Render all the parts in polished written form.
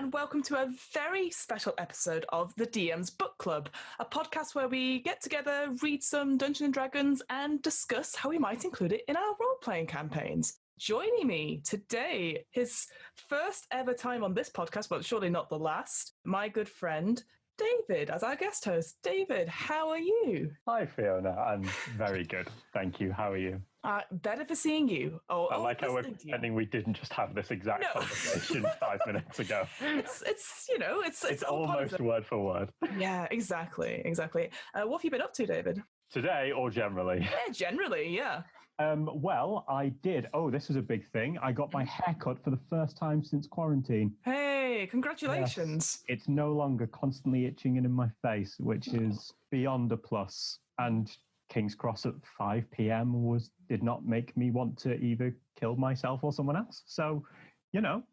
and welcome to a very special episode of the DM's Book Club, a podcast where we get together, read some Dungeons & Dragons, and discuss how we might include it in our role-playing campaigns. Joining me today, his first ever time on this podcast, but surely not the last, my good friend, David, as our guest host. David, how are you? Hi, Fiona. I'm very good. Thank you. How are you? Better for seeing you. I like how we're pretending we didn't just have this exact conversation 5 minutes ago. It's almost word for word. Yeah, exactly. What have you been up to, David? Today or generally? Yeah, generally, yeah. Well, I did. Oh, this was a big thing. I got my hair cut for the first time since quarantine. Hey, congratulations. Yes. It's no longer constantly itching in my face, which is beyond a plus. And King's Cross at 5 p.m. did not make me want to either kill myself or someone else. So,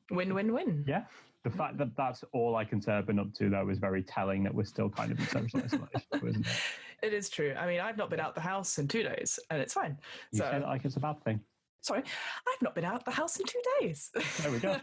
Win-win-win. Yeah. The fact that that's all I can say I've been up to, though, is very telling that we're still kind of in social isolation, isn't it? It is true. I mean, I've not been out the house in 2 days, and it's fine. You say that like it's a bad thing. Sorry, I've not been out the house in 2 days. There we go.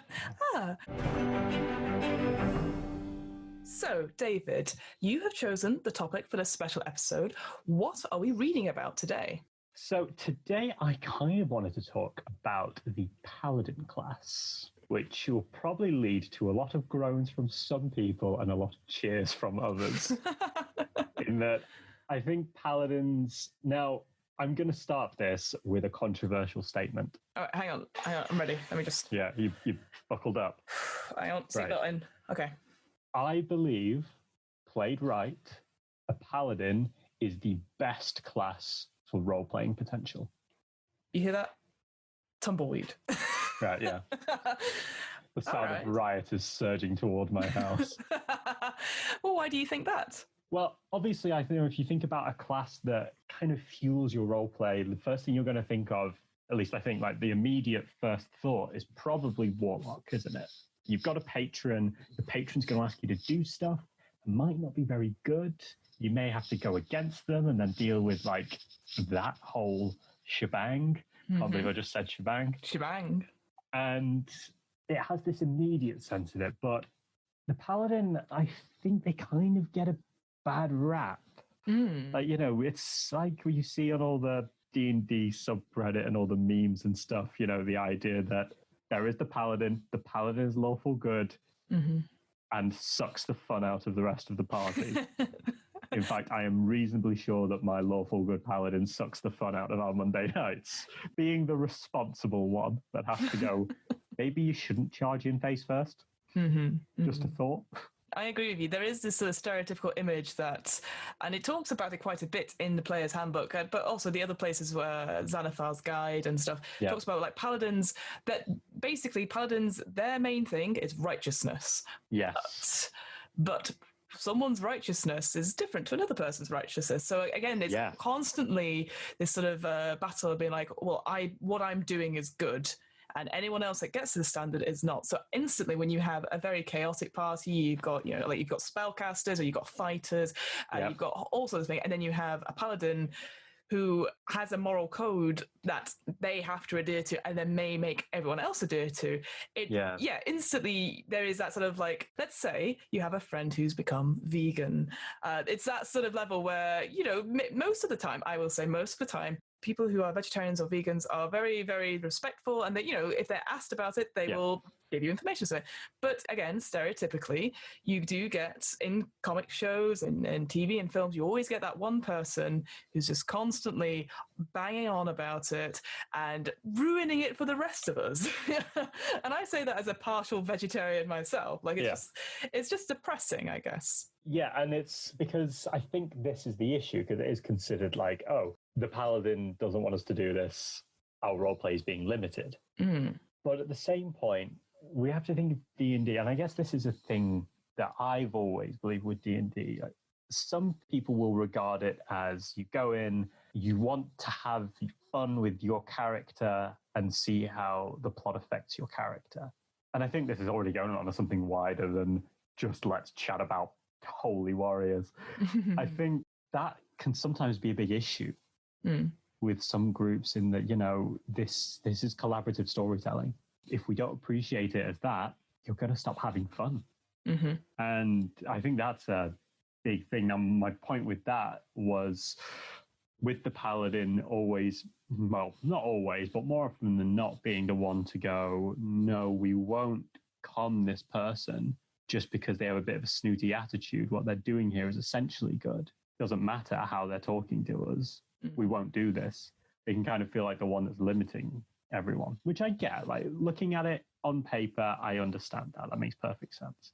So, David, you have chosen the topic for this special episode. What are we reading about today? So today I kind of wanted to talk about the Paladin class, which will probably lead to a lot of groans from some people and a lot of cheers from others. In that, I think Paladins... Now, I'm going to start this with a controversial statement. Oh, hang on, I'm ready. Let me just... Yeah, you buckled up. Hang on, seatbelt in. Okay. I believe, played right, a Paladin is the best class for role-playing potential. You hear that? Tumbleweed. Right, yeah. The sound of rioters surging toward my house. Well, why do you think that? Well, obviously, I think if you think about a class that kind of fuels your roleplay, the first thing you're going to think of, at least I think, like the immediate first thought is probably Warlock, isn't it? You've got a patron. The patron's going to ask you to do stuff. It might not be very good. You may have to go against them and then deal with like that whole shebang. Can't believe I just said shebang. Shebang. And it has this immediate sense of it. But the Paladin, I think they kind of get a bad rap. Like, it's like what you see on all the D&D subreddit and all the memes and stuff, the idea that there is the Paladin is lawful good, and sucks the fun out of the rest of the party. In fact, I am reasonably sure that my lawful good Paladin sucks the fun out of our Monday nights, being the responsible one that has to go, maybe you shouldn't charge in face first. Just a thought. I agree with you. There is this sort of stereotypical image that, and it talks about it quite a bit in the Player's Handbook, but also the other places where Xanathar's Guide and stuff talks about like Paladins, that basically Paladins, their main thing is righteousness. Yes. But someone's righteousness is different to another person's righteousness. So again, it's constantly this sort of battle of being like, well, what I'm doing is good, and anyone else that gets to the standard is not. So instantly, when you have a very chaotic party, you've got you've got spellcasters or you've got fighters, and you've got all sorts of things, and then you have a paladin who has a moral code that they have to adhere to, and then may make everyone else adhere to. Instantly there is that sort of like, let's say you have a friend who's become vegan. It's that sort of level where most of the time, I will say most of the time, people who are vegetarians or vegans are very, very respectful, and that, if they're asked about it, they will give you information. So, but again, stereotypically, you do get in comic shows and TV and films, you always get that one person who's just constantly banging on about it and ruining it for the rest of us. And I say that as a partial vegetarian myself. Like, it's just depressing, I guess. Yeah, and it's because I think this is the issue, because it is considered like, oh, the Paladin doesn't want us to do this, our roleplay is being limited. But at the same point, we have to think of D&D, and I guess this is a thing that I've always believed with D&D. Some people will regard it as you go in, you want to have fun with your character and see how the plot affects your character. And I think this is already going on to something wider than just let's chat about holy warriors. I think that can sometimes be a big issue with some groups, in that, this is collaborative storytelling. If we don't appreciate it as that, you're going to stop having fun. And I think that's a big thing. Now, my point with that was with the Paladin always, well, not always, but more often than not being the one to go, no, we won't con this person just because they have a bit of a snooty attitude. What they're doing here is essentially good. Doesn't matter how they're talking to us. We won't do this. They can kind of feel like the one that's limiting everyone, which I get. Like, looking at it on paper, I understand that. That makes perfect sense.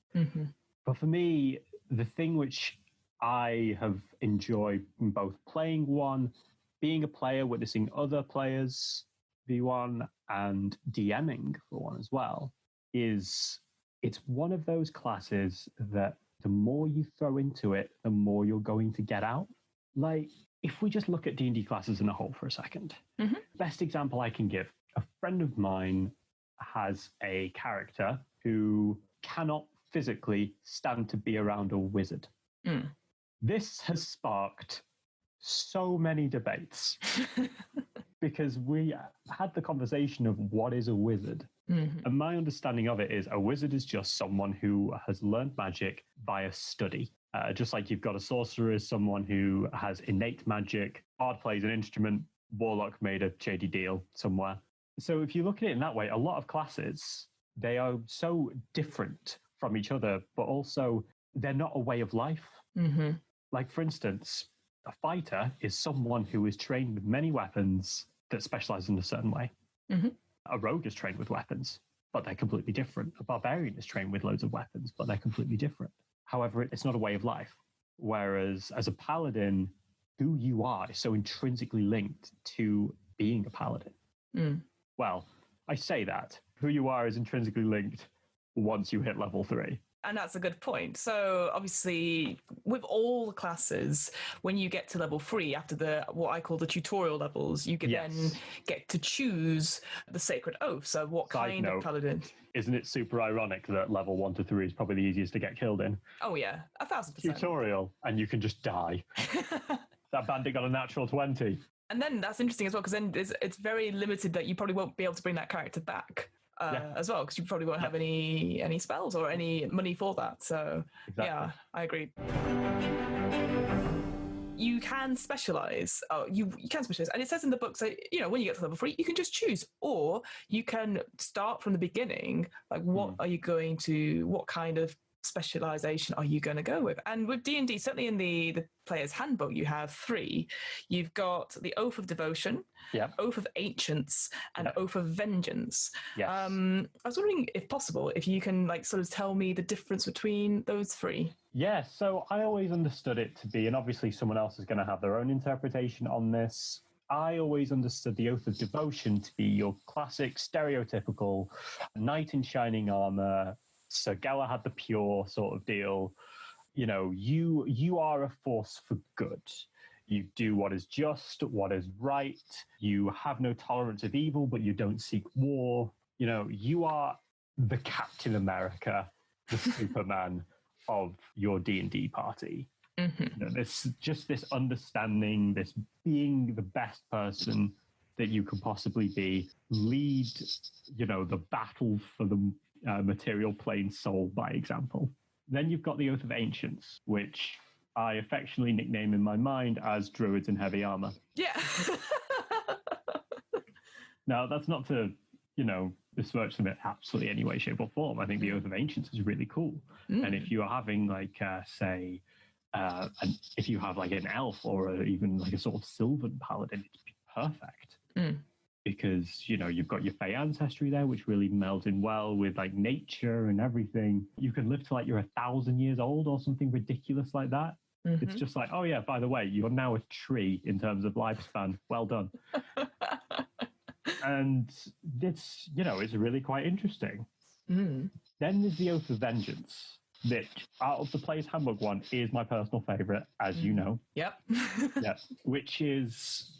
But for me, the thing which I have enjoyed in both playing one, being a player, witnessing other players be one, and DMing for one as well, is it's one of those classes that the more you throw into it, the more you're going to get out. Like, if we just look at D&D classes in a whole for a second, best example I can give, a friend of mine has a character who cannot physically stand to be around a wizard. This has sparked so many debates because we had the conversation of what is a wizard. And my understanding of it is a wizard is just someone who has learned magic via study. Just like you've got a sorcerer is someone who has innate magic, bard plays an instrument, warlock made a shady deal somewhere. So if you look at it in that way, a lot of classes, they are so different from each other, but also they're not a way of life. Like, for instance, a fighter is someone who is trained with many weapons that specialize in a certain way. A rogue is trained with weapons, but they're completely different. A barbarian is trained with loads of weapons, but they're completely different. However, it's not a way of life. Whereas as a paladin, who you are is so intrinsically linked to being a paladin. Well, I say that. Who you are is intrinsically linked once you hit level 3. And that's a good point. So obviously, with all the classes, when you get to level 3, after the what I call the tutorial levels, you can then get to choose the sacred oath. So what kind of paladin? Isn't it super ironic that level 1 to 3 is probably the easiest to get killed in? Oh yeah, 1,000%. Tutorial, and you can just die. That bandit got a natural 20. And then that's interesting as well, because then it's very limited that you probably won't be able to bring that character back. As well, because you probably won't have any spells or any money for that. So yeah, I agree. You can specialize. You can specialize, and it says in the book, so when you get to level 3, you can just choose, or you can start from the beginning. Like, what are you going to? What kind of specialization are you going to go with? And with D&D, certainly in the player's handbook, you have 3. You've got the Oath of Devotion, Oath of Ancients, and Oath of Vengeance. I was wondering, if possible, if you can sort of tell me the difference between those 3. Yeah, so I always understood it to be, and obviously someone else is going to have their own interpretation on this, I always understood the Oath of Devotion to be your classic, stereotypical knight in shining armor, Sir Galahad the Pure sort of deal. You are a force for good. You do what is just, what is right. You have no tolerance of evil, but you don't seek war. You are the Captain America, the Superman of your D&D party. This understanding, this being the best person that you could possibly be, lead, the battle for the material plane soul, by example. Then you've got the Oath of Ancients, which I affectionately nickname in my mind as Druids in Heavy Armor. Yeah. Now, that's not to, besmirch them in absolutely any way, shape, or form. I think the Oath of Ancients is really cool. And if you are having, if you have an elf or even a sort of Sylvan paladin, it's perfect. Because, you've got your Fey ancestry there, which really melds in well with nature and everything. You can live till you're 1,000 years old or something ridiculous like that. It's just oh yeah, by the way, you're now a tree in terms of lifespan. Well done. And it's, it's really quite interesting. Then there's the Oath of Vengeance, that out of the Player's Handbook one is my personal favorite, as you know. Yep. Which is...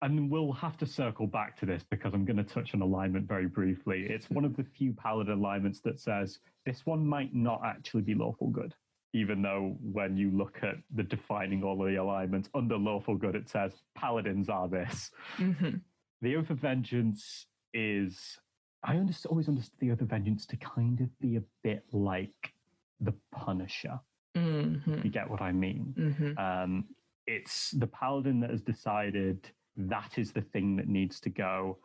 And we'll have to circle back to this because I'm going to touch on alignment very briefly. It's one of the few paladin alignments that says this one might not actually be lawful good, even though when you look at the defining all of the alignments under lawful good, it says paladins are this. The Oath of Vengeance is... I always understood the Oath of Vengeance to kind of be a bit like the punisher. You get what I mean? It's the Paladin that has decided that is the thing that needs to go.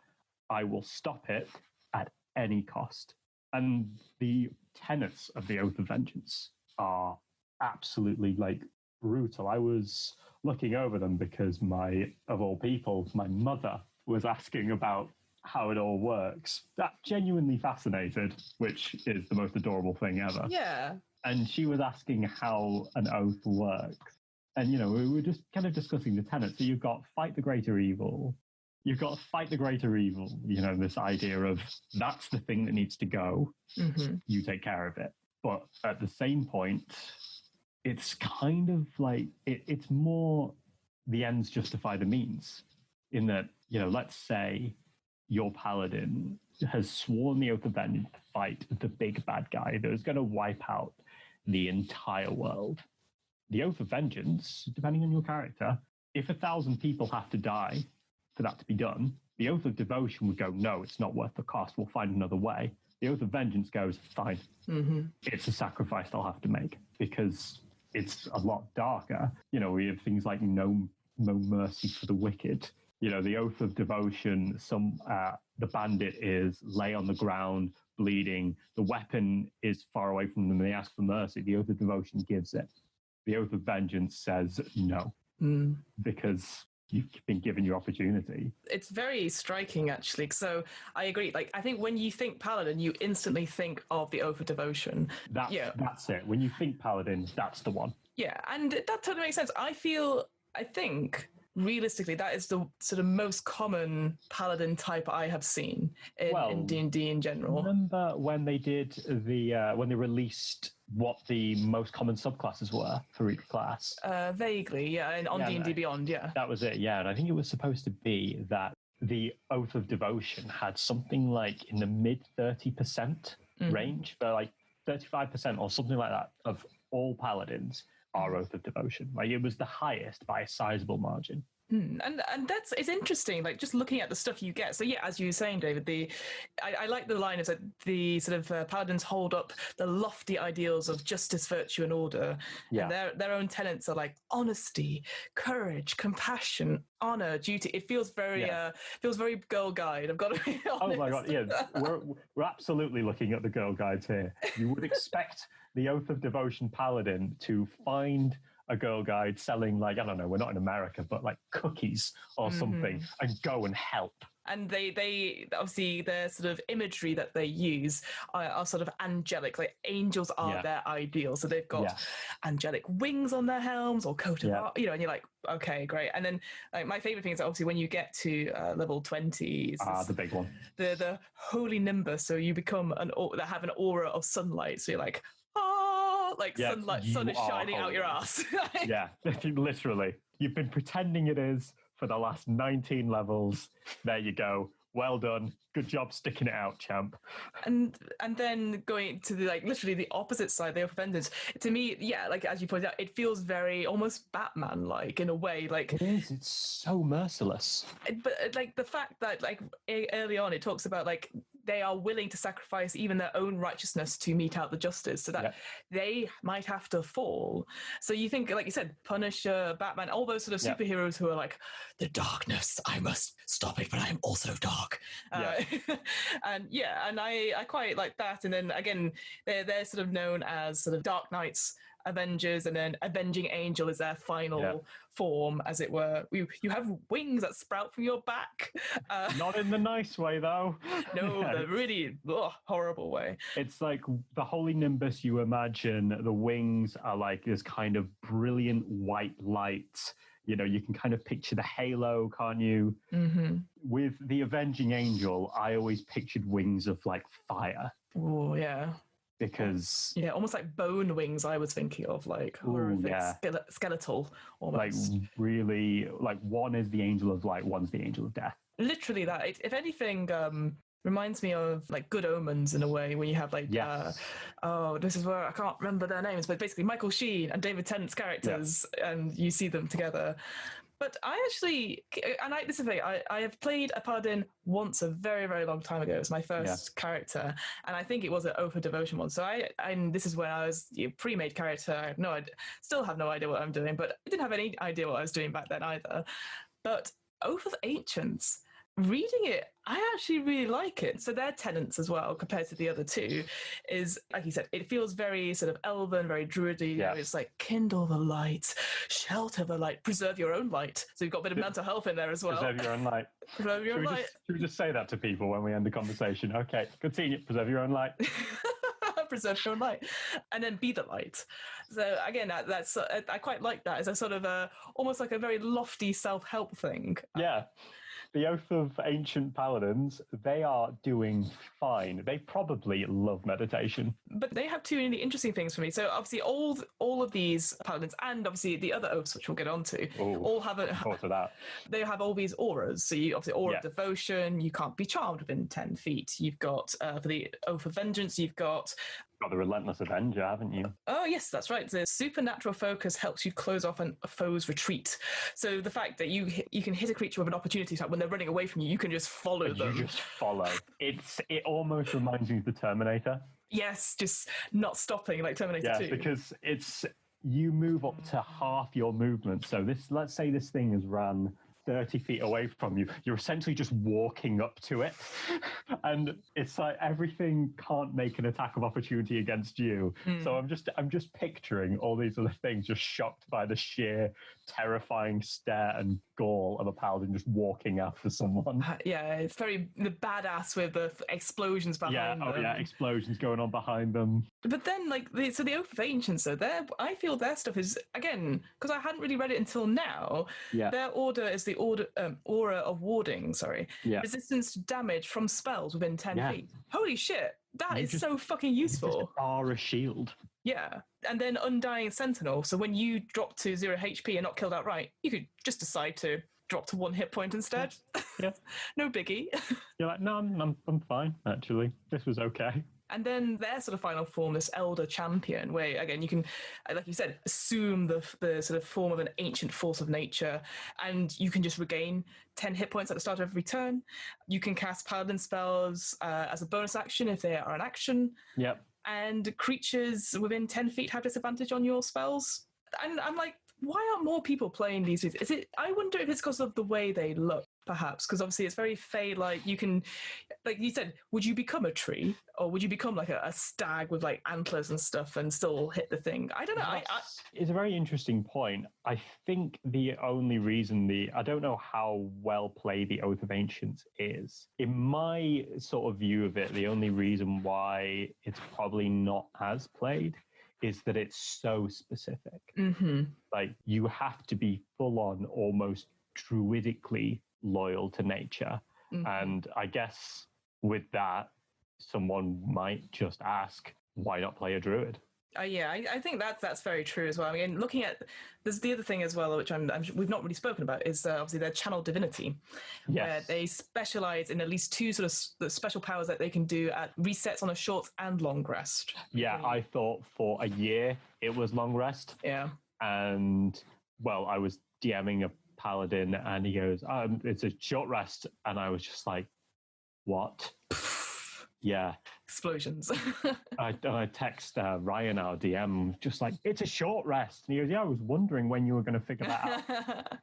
I will stop it at any cost. And the tenets of the Oath of Vengeance are absolutely like brutal. I was looking over them because of all people, my mother was asking about how it all works. That genuinely fascinated, which is the most adorable thing ever. Yeah. And she was asking how an oath works. And, we were just kind of discussing the tenets. So you've got fight the greater evil. You've got fight the greater evil, this idea of that's the thing that needs to go. You take care of it. But at the same point, it's kind of like, it's more the ends justify the means. In that, let's say your Paladin has sworn the Oath of Vengeance to fight the big bad guy that is going to wipe out the entire world. The Oath of Vengeance, depending on your character, if 1,000 people have to die for that to be done, the Oath of Devotion would go, no, it's not worth the cost. We'll find another way. The Oath of Vengeance goes, fine. It's a sacrifice they'll have to make because it's a lot darker. We have things like no mercy for the wicked. The Oath of Devotion, the bandit is lay on the ground, bleeding. The weapon is far away from them and they ask for mercy. The Oath of Devotion gives it. The Oath of Vengeance says no, because you've been given your opportunity. It's very striking, actually. So I agree. Like, I think when you think Paladin, you instantly think of the Oath of Devotion. That's it. When you think Paladin, that's the one. Yeah, and that totally makes sense. I think realistically, that is the sort of most common Paladin type I have seen in D&D in general. Remember when they did when they released what the most common subclasses were for each class? Vaguely, yeah, and on D&D Beyond, yeah. That was it, yeah. And I think it was supposed to be that the Oath of Devotion had something like in the mid 30% range, for like 35% or something like that of all Paladins are Oath of Devotion. Like it was the highest by a sizable margin. And it's interesting, like just looking at the stuff you get. So yeah, as you were saying, David, I like the line is that the sort of Paladins hold up the lofty ideals of justice, virtue, and order. Yeah. And their own tenets are like honesty, courage, compassion, honor, duty. It feels very Girl Guide. I've got to be honest. Oh my god, yeah, we're absolutely looking at the Girl Guides here. You would expect the Oath of Devotion Paladin to find a Girl Guide selling, like, I don't know, we're not in America, but like cookies or something, and go and help. And they obviously, their sort of imagery that they use are sort of angelic, like angels are their ideal. So they've got angelic wings on their helms or coat of armor, and you're like, okay, great. And then like my favorite thing is obviously when you get to level 20, the big one, the holy nimbus. So you become that have an aura of sunlight. So you're like, sunlight, sun is shining out your ass. Yeah, literally. You've been pretending it is for the last 19 levels. There you go. Well done. Good job sticking it out, champ. And then going to the literally the opposite side, the Offenders. To me, yeah, like as you pointed out, it feels very almost Batman-like in a way. Like it is. It's so merciless. But like the fact that like early on, it talks about like they are willing to sacrifice even their own righteousness to mete out the justice, so that they might have to fall. So you think, like you said, Punisher, Batman, all those sort of superheroes who are like, the darkness, I must stop it, but I am also dark. And I quite like that. And then again, they're sort of known as sort of Dark Knights, Avengers, and then Avenging Angel is their final form, as it were. You have wings that sprout from your back. Not in the nice way, though. No, the really horrible way. It's like the Holy Nimbus, you imagine the wings are like this kind of brilliant white light. You can kind of picture the halo, can't you? Mm-hmm. With the Avenging Angel, I always pictured wings of like fire. Oh, yeah. Because almost like bone wings I was thinking of, like horrific, skeletal almost. Like really, like one is the angel of light, one's the angel of death. Literally that. If anything, Reminds me of like Good Omens in a way, where you have like, this is where I can't remember their names, but basically Michael Sheen and David Tennant's characters, and you see them together. But I actually, this is the thing, I have played a Paladin once a very, very long time ago. It was my first character, and I think it was an Oath of Devotion one. So this is when I was a pre-made character. I have no idea, still have no idea what I'm doing, but I didn't have any idea what I was doing back then either. But Oath of Ancients, reading it, I actually really like it. So their tenets as well, compared to the other two, is, like you said, it feels very sort of elven, very druidy. Yeah. It's like, kindle the light, shelter the light, preserve your own light. So you've got a bit of mental health in there as well. Preserve your own light. Preserve your own light. Should we just say that to people when we end the conversation? Okay, continue. Preserve your own light. Preserve your own light, and then be the light. So again, that's I quite like that as a sort of almost like a very lofty self-help thing. Yeah. The Oath of Ancient Paladins, they are doing fine. They probably love meditation. But they have two really interesting things for me. So obviously all of these Paladins, and obviously the other oaths, which we'll get onto, all have they have all these auras. So you obviously Aura of Devotion, you can't be charmed within 10 feet. You've got, for the Oath of Vengeance, you've got the Relentless Avenger, haven't you? Oh, yes, that's right. The supernatural focus helps you close off a foe's retreat. So the fact that you can hit a creature with an opportunity attack when they're running away from you, you can just follow them. You just follow. It almost reminds me of the Terminator. Yes, just not stopping like Terminator 2. Yeah, because you move up to half your movement. So let's say this thing has ran 30 feet away from you, you're essentially just walking up to it. And it's like everything can't make an attack of opportunity against you. So I'm just picturing all these other things just shocked by the sheer terrifying stare and gall of a paladin just walking after someone. Yeah, it's very the badass with the explosions behind them. Yeah, explosions going on behind them. But then, so the Oath of Ancients, so I feel their stuff is, again, because I hadn't really read it until now, their order is the aura of warding, resistance to damage from spells within 10 feet. Holy shit, that is so fucking useful. Just aura shield. Yeah, and then Undying Sentinel, so when you drop to 0 HP and not killed outright, you could just decide to drop to 1 hit point instead. Yeah. No biggie. You're like, no, I'm fine, actually. This was okay. And then their sort of final form, this Elder Champion, where, again, you can, like you said, assume the sort of form of an ancient force of nature, and you can just regain 10 hit points at the start of every turn. You can cast Paladin spells as a bonus action if they are an action. Yep. And creatures within 10 feet have disadvantage on your spells. And I'm like, why aren't more people playing these? I wonder if it's because of the way they look, perhaps, because obviously it's very Fey-like. You can, like you said, would you become a tree, or would you become like a stag with like antlers and stuff and still hit the thing? I don't know. It's a very interesting point. I think the only reason I don't know how well played the Oath of Ancients is. In my sort of view of it, the only reason why it's probably not as played is that it's so specific. Mm-hmm. Like, you have to be full on, almost druidically loyal to nature. Mm-hmm. And I guess with that, someone might just ask, why not play a druid? I think that's very true as well. I mean, looking at, there's the other thing as well, which we've not really spoken about, is obviously their channel divinity, where they specialize in at least 2 sort of special powers that they can do at resets on a short and long rest. Yeah, I thought for a year it was long rest. Yeah. And, well, I was DMing a paladin and he goes, it's a short rest. And I was just like, what? Yeah. Explosions. I text Ryan, our DM, just like, it's a short rest. And he goes, yeah, I was wondering when you were going to figure that out.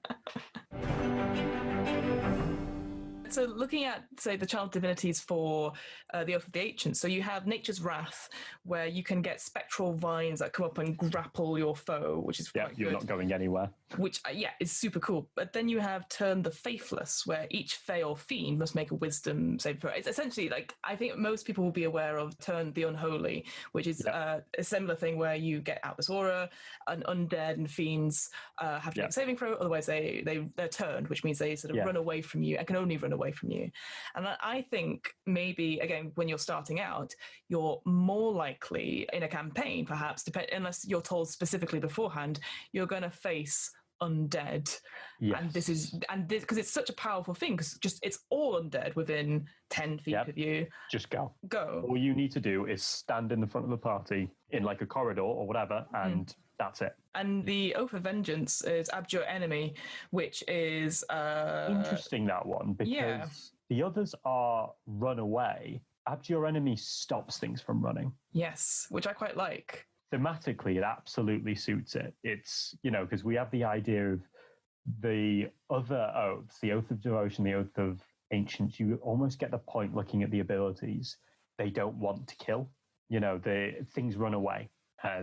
So looking at, say, the channel divinities for the Oath of the Ancients, so you have Nature's Wrath, where you can get spectral vines that come up and grapple your foe, which is quite you're good. Not going anywhere. Which, is super cool. But then you have Turn the Faithless, where each Fae or Fiend must make a wisdom save throw. It's essentially, like, I think most people will be aware of Turn the Unholy, which is a similar thing where you get out this aura, and undead and fiends have to make a saving throw, otherwise they're turned, which means they sort of run away from you and can only run away from you. And I think maybe, again, when you're starting out, you're more likely in a campaign, perhaps, unless you're told specifically beforehand, you're going to face undead. Yes. And this because it's such a powerful thing, because it's all undead within 10 feet of you. Just go. Go. All you need to do is stand in the front of the party in like a corridor or whatever, and that's it. And the Oath of Vengeance is abjure enemy, which is interesting, that one, because the others are run away. Abjure enemy stops things from running. Yes, which I quite like. Thematically, it absolutely suits it. It's, because we have the idea of the other oaths, the Oath of Devotion, the Oath of Ancients. You almost get the point looking at the abilities. They don't want to kill. Things run away.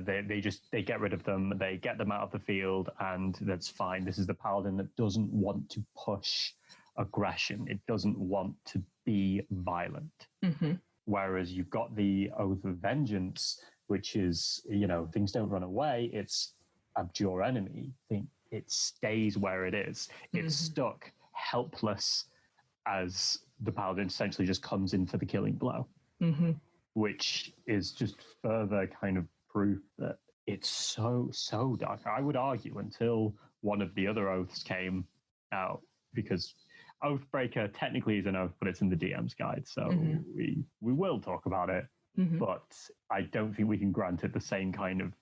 They get rid of them. They get them out of the field, and that's fine. This is the Paladin that doesn't want to push aggression. It doesn't want to be violent. Mm-hmm. Whereas you've got the Oath of Vengeance, which is, things don't run away. It's abjure enemy. It stays where it is. It's stuck, helpless, as the Paladin essentially just comes in for the killing blow, which is just further kind of proof that it's so dark. I would argue until one of the other oaths came out, because Oathbreaker technically is an oath, but it's in the DM's guide, so we will talk about it, but I don't think we can grant it the same kind of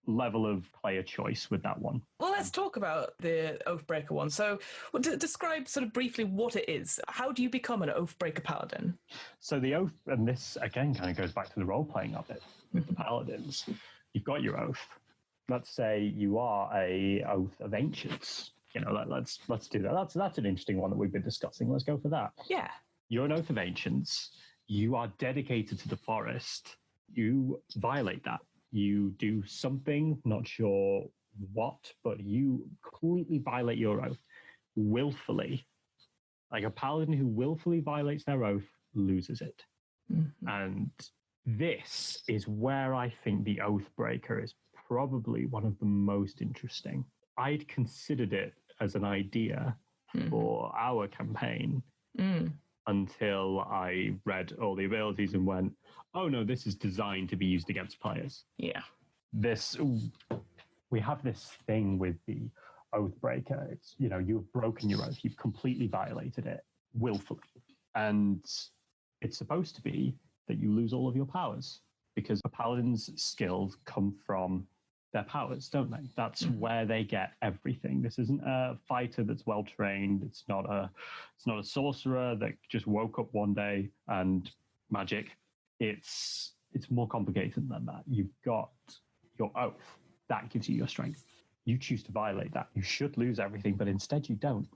level of player choice with that one. Well, let's talk about the Oathbreaker one. So describe sort of briefly what it is. How do you become an Oathbreaker Paladin? So the oath, and this again kind of goes back to the role-playing of it with the Paladins. You've got your oath. Let's say you are a Oath of Ancients. Let's do that. That's an interesting one that we've been discussing. Let's go for that. Yeah. You're an Oath of Ancients. You are dedicated to the forest. You violate that. You do something, not sure what, but you completely violate your oath willfully. Like a paladin who willfully violates their oath loses it. And this is where I think the Oathbreaker is probably one of the most interesting. I'd considered it as an idea for our campaign until I read all the abilities and went, oh no, this is designed to be used against players. Yeah. We have this thing with the Oathbreaker. It's, you've broken your oath. You've completely violated it willfully. And it's supposed to be that you lose all of your powers, because a paladin's skills come from their powers, don't they? That's where they get everything. This isn't a fighter that's well trained. It's not a sorcerer that just woke up one day and magic. It's more complicated than that. You've got your oath. That gives you your strength. You choose to violate that. You should lose everything, but instead you don't.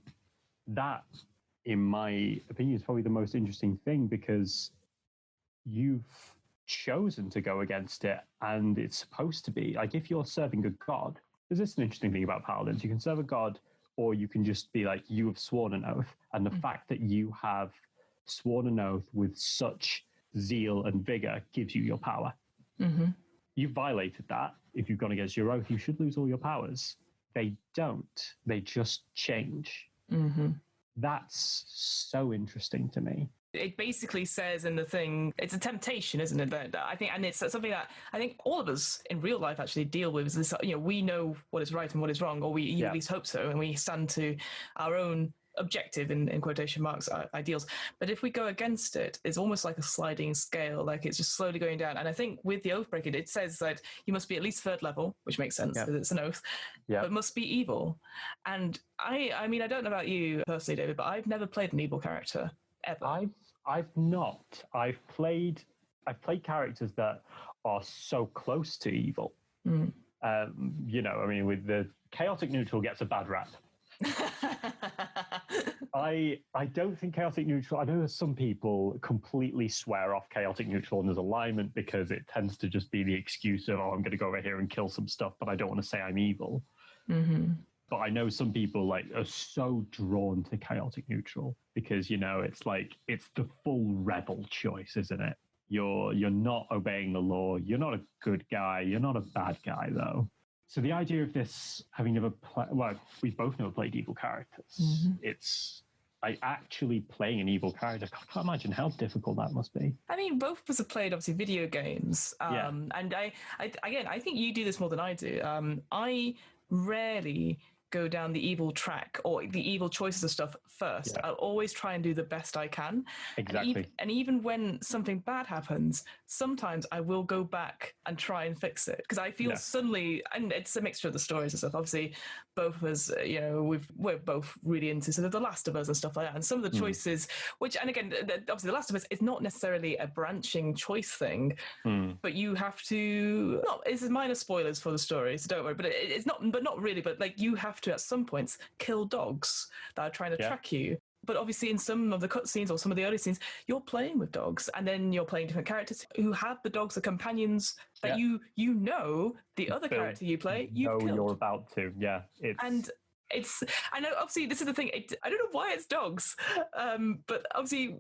That, in my opinion, is probably the most interesting thing, because you've chosen to go against it, and it's supposed to be like, if you're serving a god, because this is an interesting thing about paladins, you can serve a god, or you can just be like, you have sworn an oath, and the fact that you have sworn an oath with such zeal and vigor gives you your power. You've violated that. If you've gone against your oath, you should lose all your powers. They don't. They just change. That's so interesting to me. It basically says in the thing, it's a temptation, isn't it? That I think, and it's something that I think all of us in real life actually deal with. Is this, we know what is right and what is wrong, or we at least hope so, and we stand to our own objective, in quotation marks, ideals. But if we go against it, it's almost like a sliding scale, like it's just slowly going down. And I think with the Oathbreaker, it says that you must be at least third level, which makes sense because it's an oath, but must be evil. And I mean, I don't know about you personally, David, but I've never played an evil character ever. I've not. I've played characters that are so close to evil. I mean, with the chaotic neutral gets a bad rap. I don't think chaotic neutral, I know there's some people completely swear off chaotic neutral and there's alignment, because it tends to just be the excuse of, I'm going to go over here and kill some stuff, but I don't want to say I'm evil. But I know some people are so drawn to chaotic neutral because, it's like, it's the full rebel choice, isn't it? You're not obeying the law. You're not a good guy. You're not a bad guy, though. So the idea of this, having never played, well, we both never played evil characters. It's like actually playing an evil character. I can't imagine how difficult that must be. I mean, both of us have played, obviously, video games. And I think you do this more than I do. I rarely go down the evil track or the evil choices of stuff first. I'll always try and do the best I can. Exactly. And even when something bad happens, sometimes I will go back and try and fix it because I feel suddenly, and it's a mixture of the stories and stuff. Obviously, both of us, we're both really into sort of The Last of Us and stuff like that. And some of the choices, which, and again, obviously, The Last of Us is not necessarily a branching choice thing, but you have to. This is minor spoilers for the story, so don't worry. But it's not, but not really. But like you have to at some points kill dogs that are trying to track you. But obviously, in some of the cutscenes or some of the early scenes, you're playing with dogs, and then you're playing different characters who have the dogs as companions that the other character you play, you've killed. You're about to, I know, obviously, this is the thing. I don't know why it's dogs, but obviously,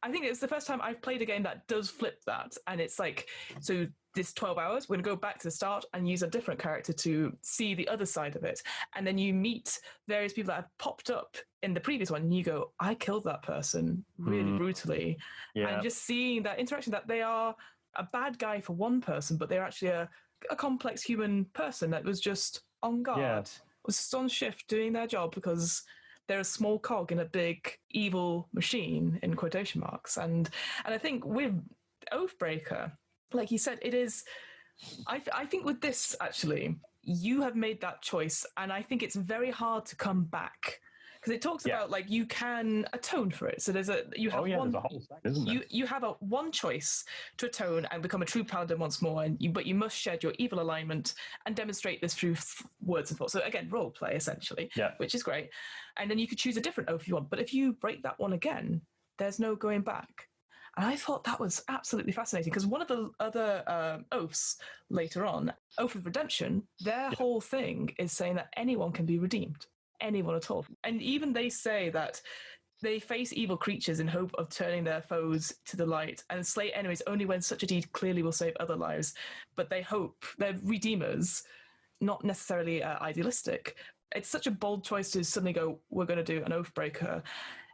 I think it's the first time I've played a game that does flip that, and it's like, so this 12 hours, we're going to go back to the start and use a different character to see the other side of it. And then you meet various people that have popped up in the previous one, and you go, I killed that person really brutally. And just seeing that interaction, that they are a bad guy for one person, but they're actually a complex human person that was just on guard, was just on shift doing their job because they're a small cog in a big evil machine, in quotation marks. And I think with Oathbreaker, like you said, it is, I think with this, actually, you have made that choice, and I think it's very hard to come back. Because it talks about, like, you can atone for it. So there's a whole section, isn't there? You have one choice to atone and become a true paladin once more, but you must shed your evil alignment and demonstrate this through words and thoughts. So again, role play, essentially, which is great. And then you could choose a different oath if you want. But if you break that one again, there's no going back. And I thought that was absolutely fascinating because one of the other oaths later on, Oath of Redemption, their whole thing is saying that anyone can be redeemed, anyone at all. And even they say that they face evil creatures in hope of turning their foes to the light and slay enemies only when such a deed clearly will save other lives. But they hope they're redeemers, not necessarily idealistic. It's such a bold choice to suddenly go, we're going to do an Oathbreaker.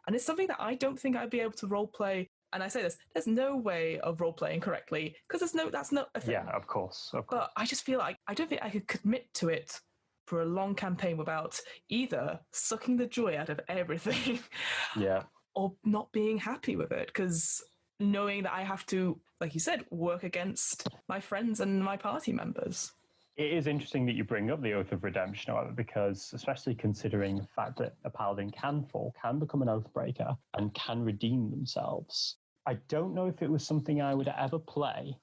And it's something that I don't think I'd be able to role play. And I say this, there's no way of role-playing correctly, because that's not a thing. Yeah, of course. But I just feel like, I don't think I could commit to it for a long campaign without either sucking the joy out of everything or not being happy with it, because knowing that I have to, like you said, work against my friends and my party members. It is interesting that you bring up the Oath of Redemption, however, because especially considering the fact that a paladin can become an Oathbreaker and can redeem themselves. I don't know if it was something I would ever play,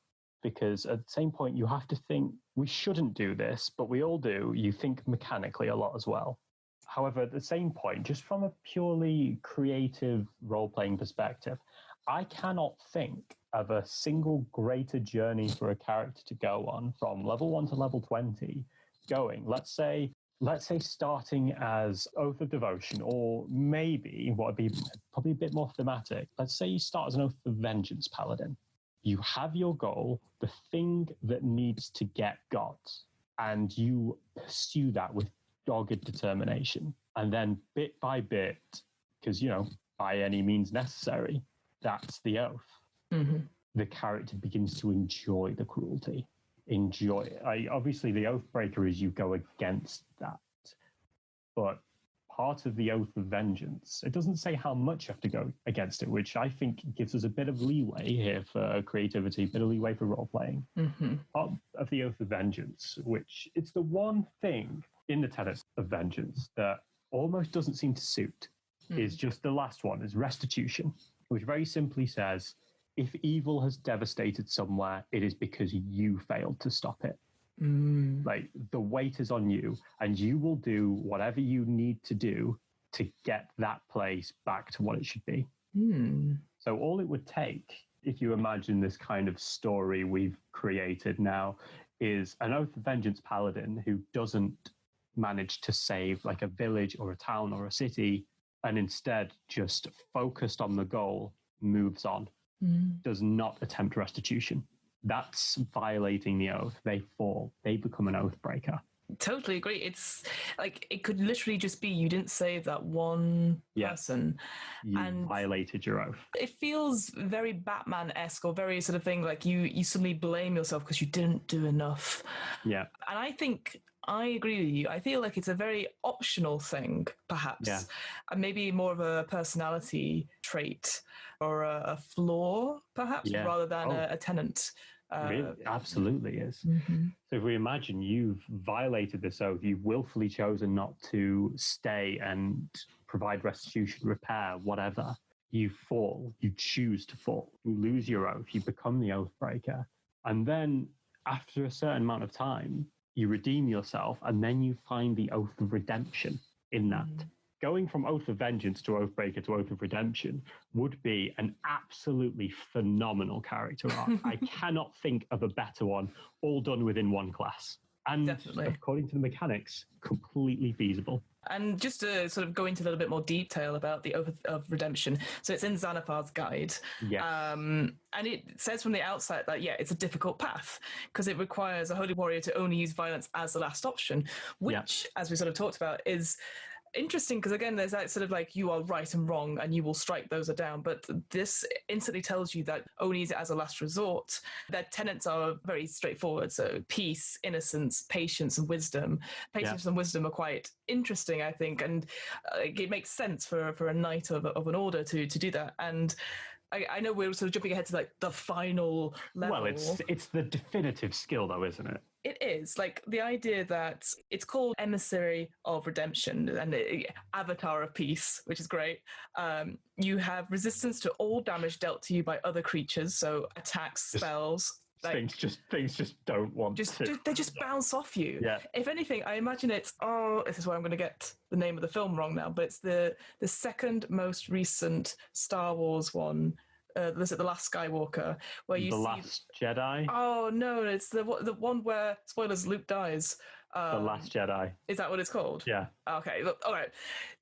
because at the same point you have to think, we shouldn't do this, but we all do. You think mechanically a lot as well. However, at the same point, just from a purely creative role-playing perspective, I cannot think of a single greater journey for a character to go on from level 1 to level 20, going, let's say starting as Oath of Devotion, or maybe what would be probably a bit more thematic. Let's say you start as an Oath of Vengeance Paladin. You have your goal, the thing that needs to get got, and you pursue that with dogged determination. And then bit by bit, because, by any means necessary, that's the oath. Mm-hmm. The character begins to enjoy the cruelty. Enjoy it. Obviously, the Oathbreaker is you go against that. But part of the Oath of Vengeance, it doesn't say how much you have to go against it, which I think gives us a bit of leeway here for creativity, a bit of leeway for role-playing. Mm-hmm. Part of the Oath of Vengeance, which it's the one thing in the tenets of vengeance that almost doesn't seem to suit, is just the last one, is restitution, which very simply says, if evil has devastated somewhere, it is because you failed to stop it. Like, the weight is on you, and you will do whatever you need to do to get that place back to what it should be. So all it would take, if you imagine this kind of story we've created now, is an Oath of Vengeance Paladin who doesn't manage to save like a village or a town or a city, and instead just focused on the goal, moves on, does not attempt restitution. That's violating the oath. They fall. They become an Oathbreaker. Totally agree. It's like it could literally just be you didn't save that one person. You violated your oath. It feels very Batman-esque or very sort of thing like you suddenly blame yourself because you didn't do enough. Yeah. And I think I agree with you. I feel like it's a very optional thing, perhaps, and maybe more of a personality trait or a flaw, perhaps, rather than a tenant. It absolutely is. Mm-hmm. So if we imagine you've violated this oath, you've willfully chosen not to stay and provide restitution, repair, whatever, you fall, you choose to fall, you lose your oath, you become the oath breaker. And then after a certain amount of time, you redeem yourself, and then you find the oath of redemption in that. Going from Oath of Vengeance to Oathbreaker to Oath of Redemption would be an absolutely phenomenal character arc. I cannot think of a better one, all done within one class. And according to the mechanics, completely feasible. And just to sort of go into a little bit more detail about the Oath of Redemption, so it's in Xanathar's guide. Yes. And it says from the outset that, it's a difficult path because it requires a holy warrior to only use violence as the last option, which, as we sort of talked about, is interesting because, again, there's that sort of like you are right and wrong and you will strike those down. But this instantly tells you that only use it as a last resort. Their tenets are very straightforward. So peace, innocence, patience, and wisdom. Patience and wisdom are quite interesting, I think. And it makes sense for a knight of an order to do that. And I know we're sort of jumping ahead to like the final level. Well, it's the definitive skill, though, isn't it? It is. Like the idea that it's called Emissary of Redemption and Avatar of Peace, which is great. You have resistance to all damage dealt to you by other creatures, so attacks, spells. Things just don't want to. They just bounce off you. Yeah. If anything, I imagine it's, this is where I'm going to get the name of the film wrong now, but it's the second most recent Star Wars one. Was it The Last Skywalker? Where you The Last Jedi? Oh, no, it's the one where, spoilers, Luke dies. The Last Jedi. Is that what it's called? Yeah. Okay, look, all right.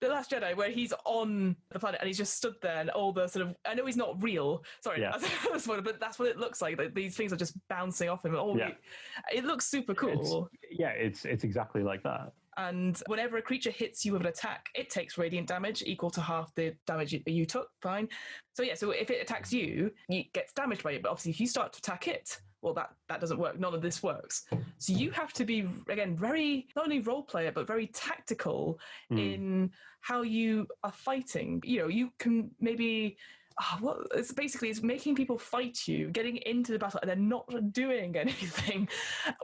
The Last Jedi, where he's on the planet and he's just stood there and all the sort of, I know he's not real, sorry, but that's what it looks like. These things are just bouncing off him. It looks super cool. It's exactly like that. And whenever a creature hits you with an attack, it takes radiant damage equal to half the damage you took. Fine. So if it attacks you, it gets damaged by it. But obviously, if you start to attack it, well, that doesn't work. None of this works. So you have to be, again, very, not only role player, but very tactical in how you are fighting. You can maybe... it's making people fight you, getting into the battle, and they're not doing anything,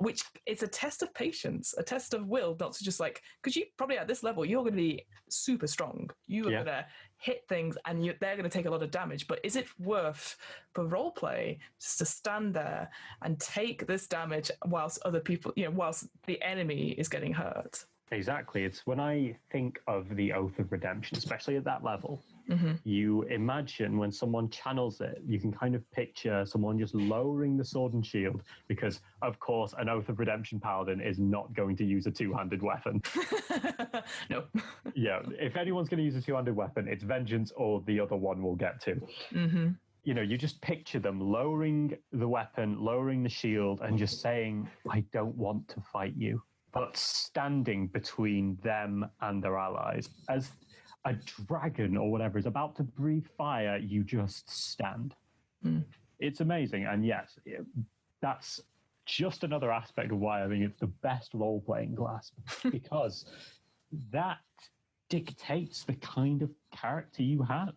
which is a test of patience, a test of will, not to just because you probably at this level, you're going to be super strong. You are going to hit things and they're going to take a lot of damage. But is it worth for role play just to stand there and take this damage whilst other people, whilst the enemy is getting hurt? Exactly. It's when I think of the Oath of Redemption, especially at that level, you imagine when someone channels it, you can kind of picture someone just lowering the sword and shield because, of course, an Oath of Redemption Paladin is not going to use a two-handed weapon. No. Yeah, if anyone's going to use a two-handed weapon, it's vengeance or the other one we'll get to. You just picture them lowering the weapon, lowering the shield, and just saying, I don't want to fight you. But standing between them and their allies. As a dragon or whatever is about to breathe fire, you just stand. It's amazing. And yes, that's just another aspect of why I think it's the best role-playing class, because that dictates the kind of character you have.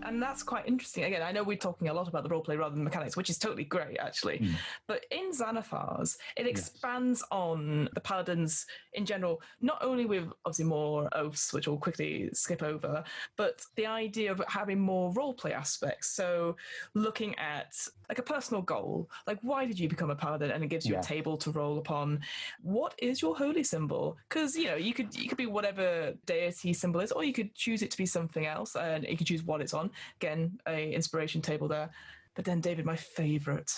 And that's quite interesting. Again, I know we're talking a lot about the roleplay rather than mechanics, which is totally great, actually. But in Xanathar's, it expands on the Paladins in general, not only with obviously more oaths, which we'll quickly skip over, but the idea of having more roleplay aspects. So looking at like a personal goal, like why did you become a Paladin? And it gives you a table to roll upon. What is your holy symbol? Because, you could be whatever deity symbol is, or you could choose it to be something else, and you could choose what it's on. Again, a inspiration table there. But then, David, my favorite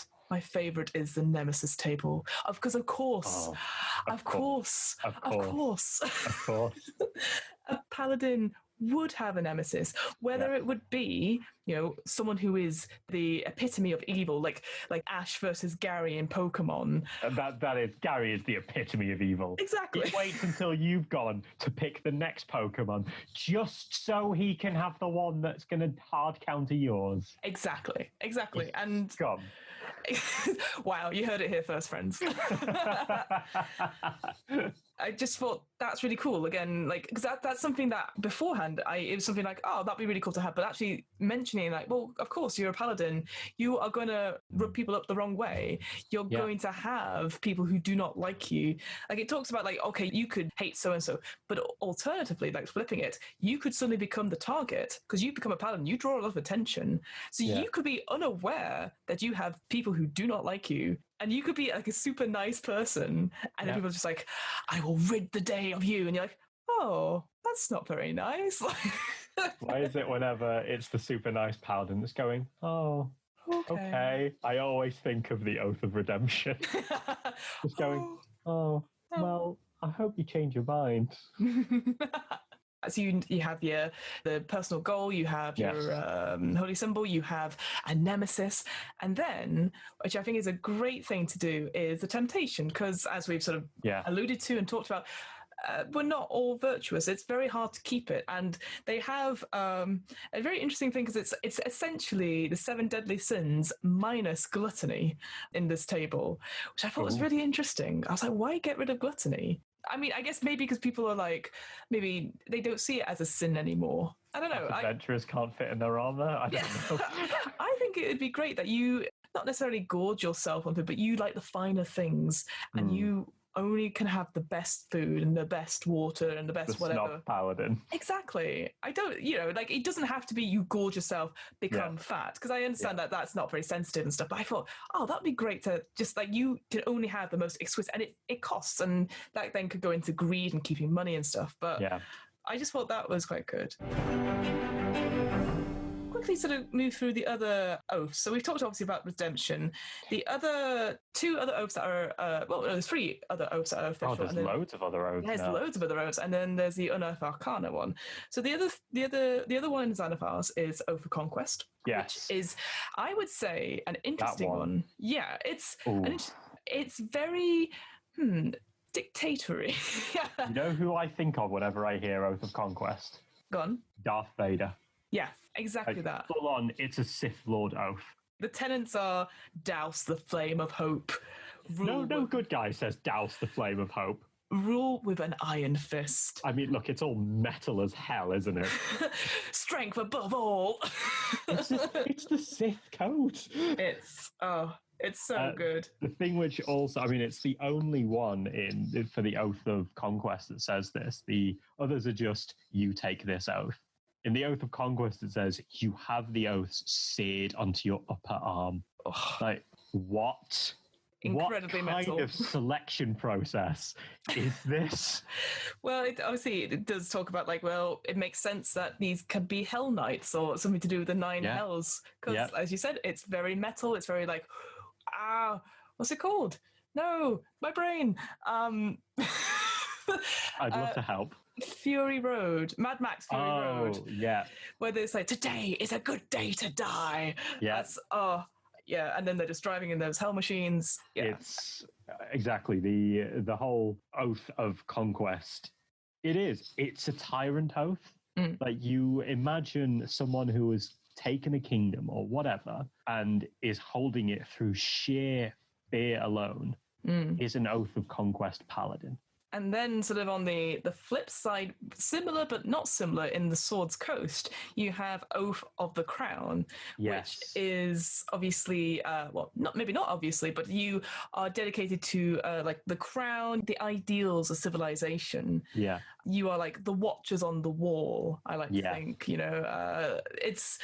is the Nemesis table. Because of course. A Paladin would have a nemesis, whether it would be, someone who is the epitome of evil, like Ash versus Gary in Pokemon. That is, Gary is the epitome of evil. Exactly. He waits until you've gone to pick the next Pokemon just so he can have the one that's going to hard counter yours. Exactly. And scum. Wow, you heard it here first, friends. I just thought that's really cool. Again, because that's something that beforehand, it was something like, oh, that'd be really cool to have. But actually mentioning well, of course, you're a paladin. You are going to rub people up the wrong way. You're going to have people who do not like you. It talks about okay, you could hate so-and-so, but alternatively, flipping it, you could suddenly become the target because you become a paladin. You draw a lot of attention. So you could be unaware that you have people who do not like you. And you could be a super nice person, and then people are just I will rid the day of you. And you're like, oh, that's not very nice. Why is it whenever it's the super nice paladin that's going, oh, okay. I always think of the Oath of Redemption. Just going, well, I hope you change your mind. So you have the personal goal, you have your holy symbol, you have a nemesis, and then, which I think is a great thing to do, is the temptation, because as we've sort of alluded to and talked about, we're not all virtuous. It's very hard to keep it, and they have a very interesting thing because it's essentially the 7 deadly sins minus gluttony in this table, which I thought was really interesting. I was like, why get rid of gluttony? I mean, I guess maybe because people are maybe they don't see it as a sin anymore. I don't know. Adventurers can't fit in their armor. I don't know. I think it would be great that you not necessarily gorge yourself on food, but you like the finer things, and you only can have the best food and the best water and the best whatever. Snob paladin. Exactly. I don't, it doesn't have to be you gorge yourself, become fat, because I understand that that's not very sensitive and stuff, but I thought, that'd be great to just you can only have the most exquisite, and it costs, and that then could go into greed and keeping money and stuff, but I just thought that was quite good. Quickly sort of move through the other oaths. So we've talked obviously about redemption. The other 2 other oaths that are there's 3 other oaths that are official. There's loads of other oaths. There's loads of other oaths, and then there's the Unearthed Arcana one. So the other one in Xanathar's is Oath of Conquest, which is, I would say, an interesting one. Yeah, it's very dictatory. You know who I think of whenever I hear Oath of Conquest? Go on. Darth Vader. Yeah, exactly that. Full on, it's a Sith Lord oath. The tenets are douse the flame of hope. No good guy says douse the flame of hope. Rule with an iron fist. I mean, look, it's all metal as hell, isn't it? Strength above all. It's the Sith code. It's so good. The thing which also, it's the only one for the Oath of Conquest that says this. The others are just, you take this oath. In the Oath of Conquest, it says, you have the oaths seared onto your upper arm. What? Incredibly what kind metal. of selection process is this? Well, it does talk about it makes sense that these could be Hell Knights or something to do with the 9 hells. Because, as you said, it's very metal. It's very what's it called? No, my brain. I'd love to help. Fury Road, Mad Max Fury Road. Yeah. Where they say, today is a good day to die. Yeah. And then they're just driving in those hell machines. Yeah. It's exactly the whole Oath of Conquest. It's a tyrant oath. You imagine someone who has taken a kingdom or whatever and is holding it through sheer fear alone is an Oath of Conquest paladin. And then sort of on the flip side, similar but not similar in the Swords Coast, you have Oath of the Crown, which is obviously, not obviously, but you are dedicated to the crown, the ideals of civilization. Yeah. You are the watchers on the wall, I like to think, it's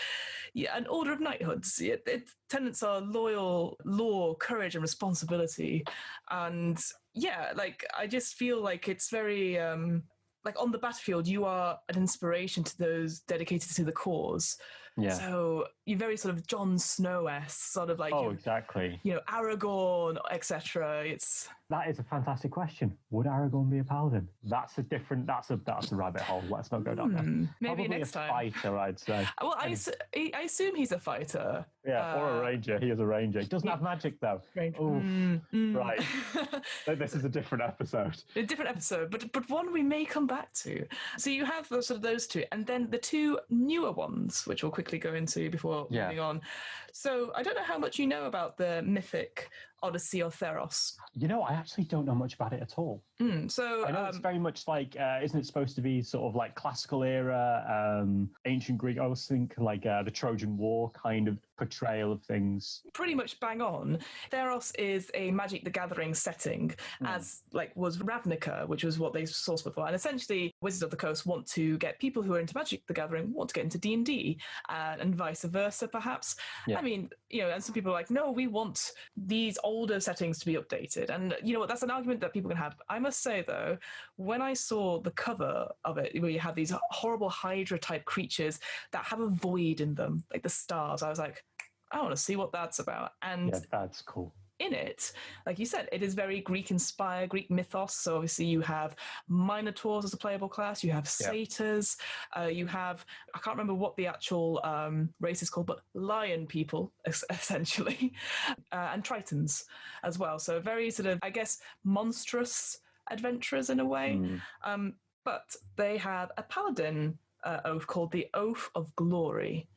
an order of knighthoods. Tenets are loyal, law, courage, and responsibility. And I just feel it's very on the battlefield, you are an inspiration to those dedicated to the cause. Yeah. So you're very sort of Jon Snow-esque, sort of like exactly. Aragorn, etc. That is a fantastic question. Would Aragorn be a paladin? That's a rabbit hole. Let's not go down there. Maybe Probably next time. Fighter, I'd say. Well, I assume he's a fighter. Yeah, or a ranger. He is a ranger. He doesn't have magic though. Right. This is a different episode. A different episode, but one we may come back to. So you have sort of those two, and then the two newer ones, which we'll quickly go into before moving on. So I don't know how much you know about the mythic Odyssey or Theros. I actually don't know much about it at all. So I know it's very much like, isn't it supposed to be sort of like classical era, ancient Greek? I always think like the Trojan War kind of portrayal of things. Pretty much bang on. Theros is a Magic the Gathering setting, as like was Ravnica, which was what they sourced before. And essentially, Wizards of the Coast want to get people who are into Magic the Gathering want to get into D&D, and vice versa, perhaps. Yeah. I mean, and some people are like, no, we want these older settings to be updated. And you know what? That's an argument that people can have. I must say, though, when I saw the cover of it, where you have these horrible Hydra-type creatures that have a void in them, like the stars, I was like, I want to see what that's about. And yeah, that's cool. In it, like you said, it is very Greek-inspired, Greek mythos. So obviously you have Minotaurs as a playable class, you have Satyrs, you have, I can't remember what the actual race is called, but lion people, essentially, and Tritons as well. So very sort of, I guess, monstrous adventurers in a way. But they have a paladin oath called the Oath of Glory,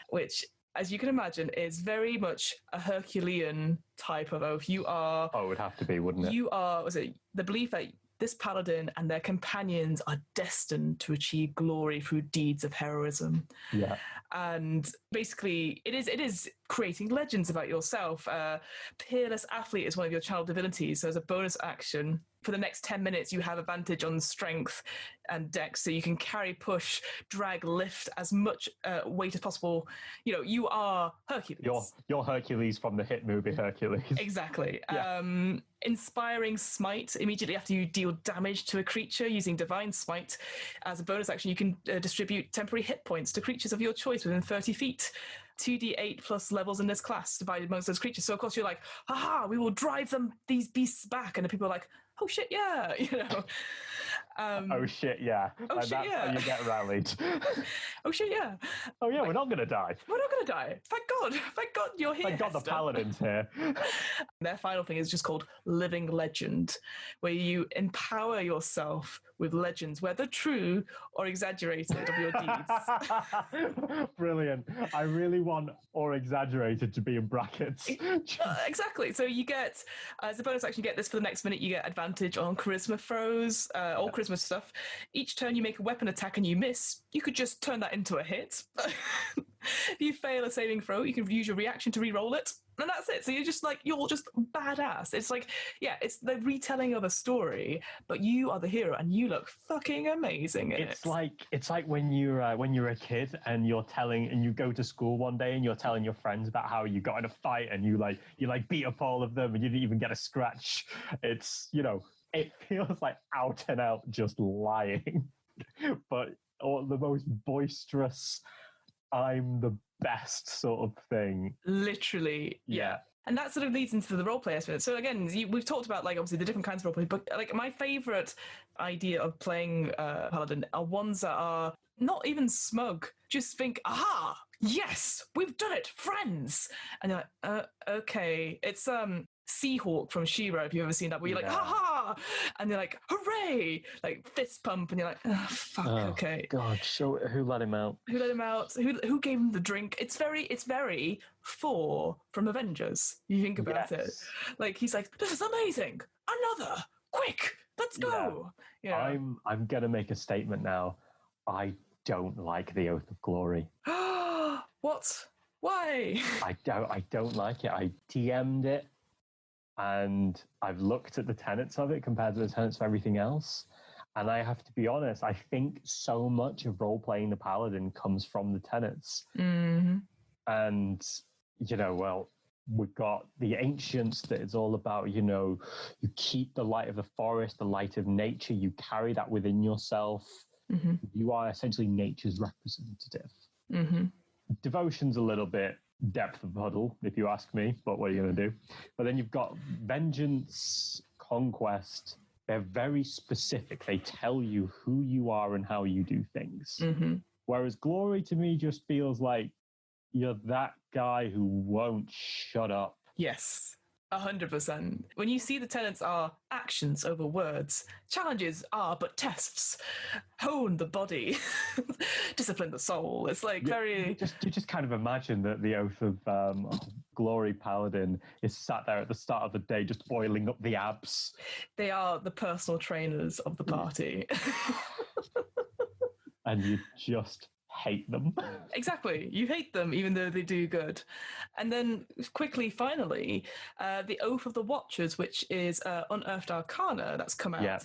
which, as you can imagine, is very much a Herculean type of oath. You are... Oh, it would have to be, wouldn't it? You are... Was it the belief that this paladin and their companions are destined to achieve glory through deeds of heroism. Yeah. And basically, it is creating legends about yourself. Peerless Athlete is one of your child divinities. So as a bonus action, for the next 10 minutes, you have advantage on strength and dex, so you can carry, push, drag, lift as much weight as possible. You are Hercules. You're Hercules from the hit movie Hercules. Exactly. Yeah. Inspiring Smite. Immediately after you deal damage to a creature using Divine Smite, as a bonus action, you can distribute temporary hit points to creatures of your choice within 30 feet. 2d8 plus levels in this class divided amongst those creatures. So of course you're like, haha, we will drive these beasts back. And the people are like, oh shit, yeah, oh shit, yeah. Oh shit, that's yeah. How you get rallied. Oh shit, yeah. Oh yeah, we're not going to die. We're not going to die. Thank God you're here. Thank God Hester. the Paladin's here. Their final thing is just called Living Legend, where you empower yourself with legends, whether true or exaggerated, of your deeds. Brilliant. I really want or exaggerated to be in brackets. Exactly. So you get, as a bonus action, you get this for the next minute, you get advantage on charisma throws, all charisma stuff. Each turn you make a weapon attack and you miss, you could just turn that into a hit. If you fail a saving throw, you can use your reaction to re-roll it, and that's it. So you're just badass. It's like, yeah, it's the retelling of a story, but you are the hero and you look fucking amazing in it. It's like when you're a kid and you go to school one day and you're telling your friends about how you got in a fight and you beat up all of them and you didn't even get a scratch. It's, it feels like out and out just lying, but the most boisterous, I'm the best sort of thing. Literally, yeah. And that sort of leads into the roleplay aspect. So again, we've talked about obviously the different kinds of roleplay, but my favourite idea of playing Paladin are ones that are not even smug. Just think, aha, yes, we've done it, friends. And you're like, okay. It's Seahawk from She-Ra, if you've ever seen that, where you're like, ha, and you're like, hooray, like fist pump, and you're like, oh, fuck, okay. God, so who let him out? Who let him out? Who gave him the drink? It's very Thor from Avengers. You think about it. Like, he's like, this is amazing. Another, quick, let's go. Yeah. I'm gonna make a statement now. I don't like the Oath of Glory. What? Why? I don't like it. I DM'd it. And I've looked at the tenets of it compared to the tenets of everything else. And I have to be honest, I think so much of role-playing the Paladin comes from the tenets. Mm-hmm. And, we've got the ancients that it's all about, you keep the light of the forest, the light of nature, you carry that within yourself. Mm-hmm. You are essentially nature's representative. Mm-hmm. devotion's a little bit depth of puddle, if you ask me, but what are you going to do? But then you've got vengeance, conquest. They're very specific. They tell you who you are and how you do things. Mm-hmm. Whereas glory to me just feels like you're that guy who won't shut up. Yes. 100%. When you see the tenets are actions over words, challenges are but tests, hone the body, discipline the soul. It's like very... You just kind of imagine that the Oath of Glory Paladin is sat there at the start of the day just oiling up the abs. They are the personal trainers of the party. And you just hate them. Exactly. You hate them even though they do good. And then quickly, finally, the Oath of the Watchers, which is Unearthed Arcana that's come out. Yeah.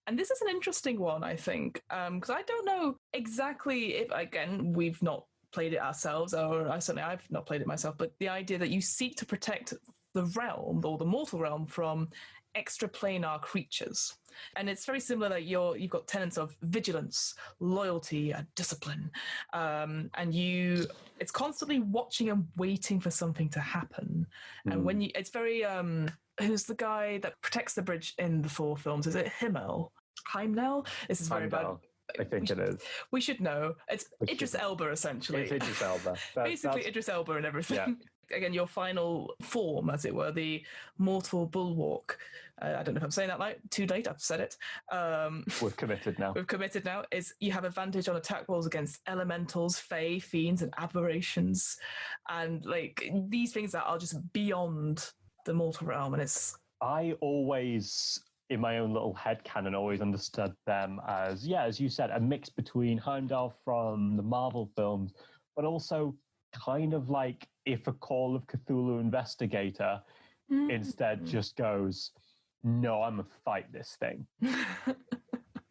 And this is an interesting one, I think, because I don't know exactly if, again, we've not played it ourselves, or I've not played it myself, but the idea that you seek to protect the realm, or the mortal realm, from extraplanar creatures. And it's very similar that you've got tenets of vigilance, loyalty, and discipline. And it's constantly watching and waiting for something to happen. And when it's very, who's the guy that protects the bridge in the 4 films? Is it Heimdall? This is very bad. I think it is. We should know. It's Idris Elba, essentially. It's Idris Elba. Basically, Idris Elba and everything. Yeah. Again, your final form, as it were, the mortal bulwark. I don't know if I'm saying that right. Too late, I've said it. We've committed now. Is you have advantage on attack rolls against elementals, fae, fiends, and aberrations. And like these things that are just beyond the mortal realm. And I always, in my own little headcanon, always understood them as you said, a mix between Heimdall from the Marvel films, but also kind of like if a Call of Cthulhu investigator instead just goes, no, I'm gonna fight this thing.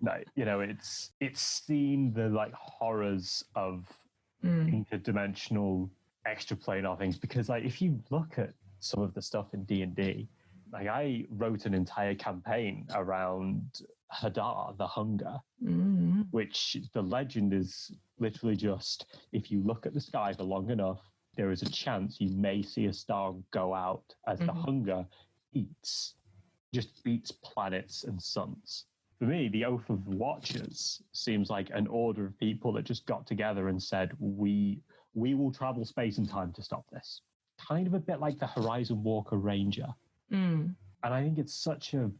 No, it's seen the like horrors of interdimensional extraplanar things, because like if you look at some of the stuff in D&D, like I wrote an entire campaign around Hadar, the Hunger, which the legend is literally just, if you look at the sky for long enough, there is a chance you may see a star go out as the Hunger beats planets and suns. For me, the Oath of Watchers seems like an order of people that just got together and said, we will travel space and time to stop this. Kind of a bit like the Horizon Walker Ranger. And I think it's such a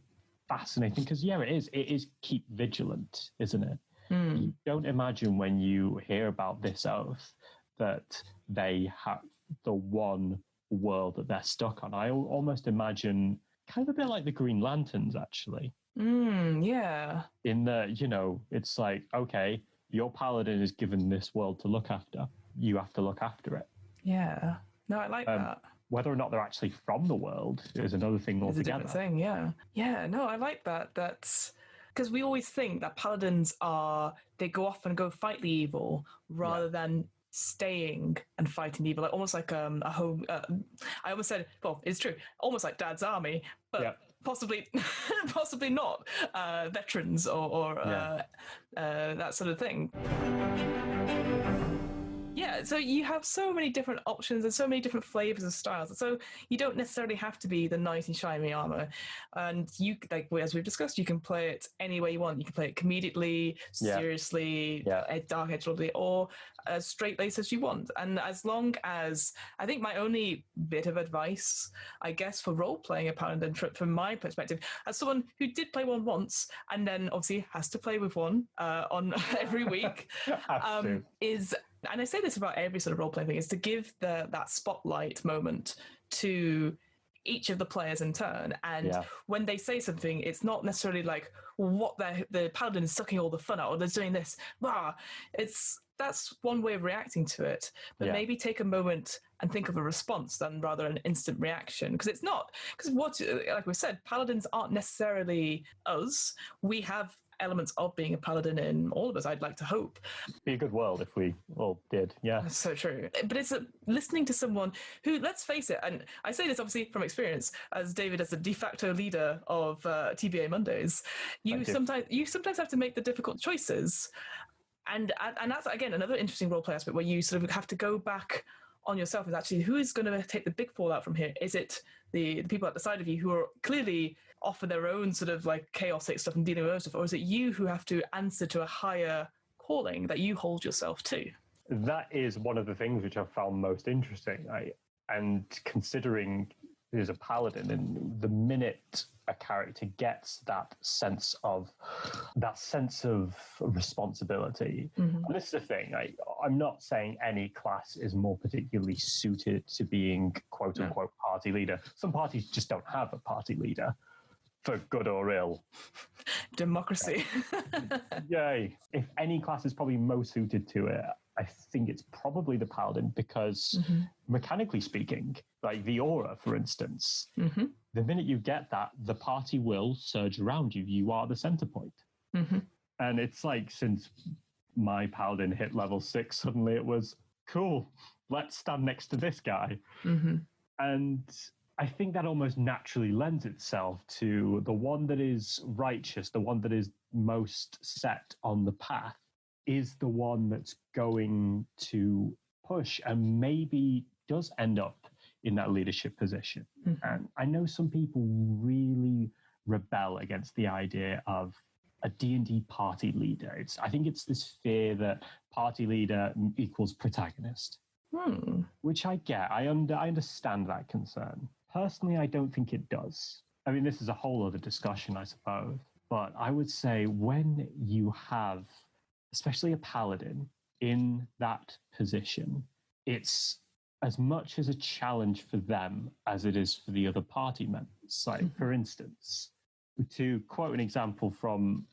fascinating, because it is keep vigilant, isn't it? You don't imagine when you hear about this oath that they have the one world that they're stuck on. I almost imagine kind of a bit like the Green Lanterns, actually. Yeah. In the, it's like, okay, your paladin is given this world to look after. You have to look after it. Yeah. No, I like that. Whether or not they're actually from the world is another thing altogether. It's a different thing, yeah. Yeah, no, I like that. That's because we always think that paladins they go off and go fight the evil rather than staying and fighting evil, like almost like a home. I almost said, well, it's true, almost like Dad's Army, but possibly not veterans or that sort of thing. Yeah, so you have so many different options and so many different flavors and styles. So you don't necessarily have to be the knight in shiny armor. And you, like as we've discussed, you can play it any way you want. You can play it comedically, seriously, dark edgedly, or as straight-laced as you want. And as long as, I think my only bit of advice, I guess, for role-playing a Paladin, from my perspective, as someone who did play one once and then obviously has to play with one on every week, is... And I say this about every sort of role-playing thing, is to give that spotlight moment to each of the players in turn. And when they say something, it's not necessarily like what the paladin is sucking all the fun out, or they're doing this. That's one way of reacting to it. But maybe take a moment and think of a response than rather an instant reaction. Because it's not, like we said, paladins aren't necessarily us. We have elements of being a paladin in all of us, I'd like to hope. Be a good world if we all did, That's so true. But it's listening to someone who, let's face it, and I say this obviously from experience, as David as the de facto leader of TBA Mondays, you sometimes have to make the difficult choices. And that's, again, another interesting roleplay aspect where you sort of have to go back on yourself, is actually who is going to take the big fallout from here? Is it the people at the side of you who are clearly off for their own sort of like chaotic stuff and dealing with their own stuff, or is it you who have to answer to a higher calling that you hold yourself to? That is one of the things which I've found most interesting. And considering there's a paladin, and the minute a character gets that sense of responsibility, and this is the thing, I'm not saying any class is more particularly suited to being quote unquote party leader. Some parties just don't have a party leader, for good or ill. Democracy. Yay. If any class is probably most suited to it, I think it's probably the Paladin, because mechanically speaking, like the aura, for instance, the minute you get that, the party will surge around you. You are the center point. And it's like, since my Paladin hit level 6, suddenly it was, cool, let's stand next to this guy. And I think that almost naturally lends itself to the one that is righteous, the one that is most set on the path, is the one that's going to push and maybe does end up in that leadership position. And I know some people really rebel against the idea of a D&D party leader. I think it's this fear that party leader equals protagonist, which I get. I understand that concern. Personally, I don't think it does. I mean, this is a whole other discussion, I suppose. But I would say when you have, especially a paladin, in that position, it's as much as a challenge for them as it is for the other party members. Like, for instance, to quote an example from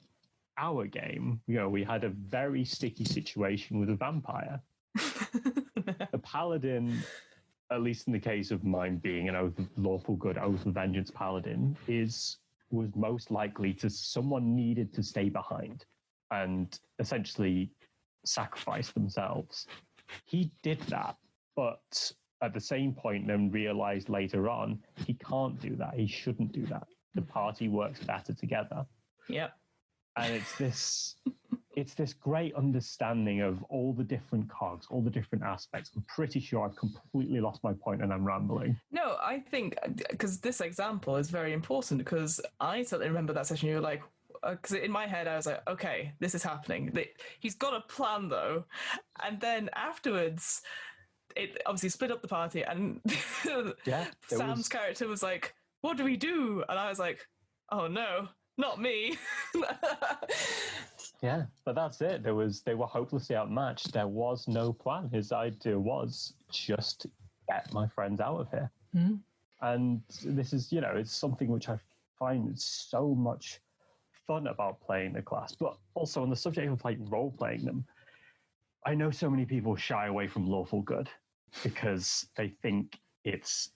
our game, we had a very sticky situation with a vampire. The paladin, at least in the case of mine being an Oath of Lawful Good, Oath of Vengeance paladin, was most likely to someone needed to stay behind and essentially sacrifice themselves. He did that, but at the same point then realized later on he can't do that. He shouldn't do that. The party works better together. Yep. And it's this great understanding of all the different cogs, all the different aspects. I'm pretty sure I've completely lost my point and I'm rambling. No, I think, because this example is very important, because I certainly remember that session. You were like, because in my head I was like, okay, this is happening. He's got a plan though. And then afterwards, it obviously split up the party, and Sam's character was like, what do we do? And I was like, oh no, not me. Yeah, but that's it. They were hopelessly outmatched. There was no plan. His idea was just get my friends out of here. And this is, it's something which I find so much fun about playing the class, but also on the subject of like role playing them. I know so many people shy away from Lawful Good because they think it's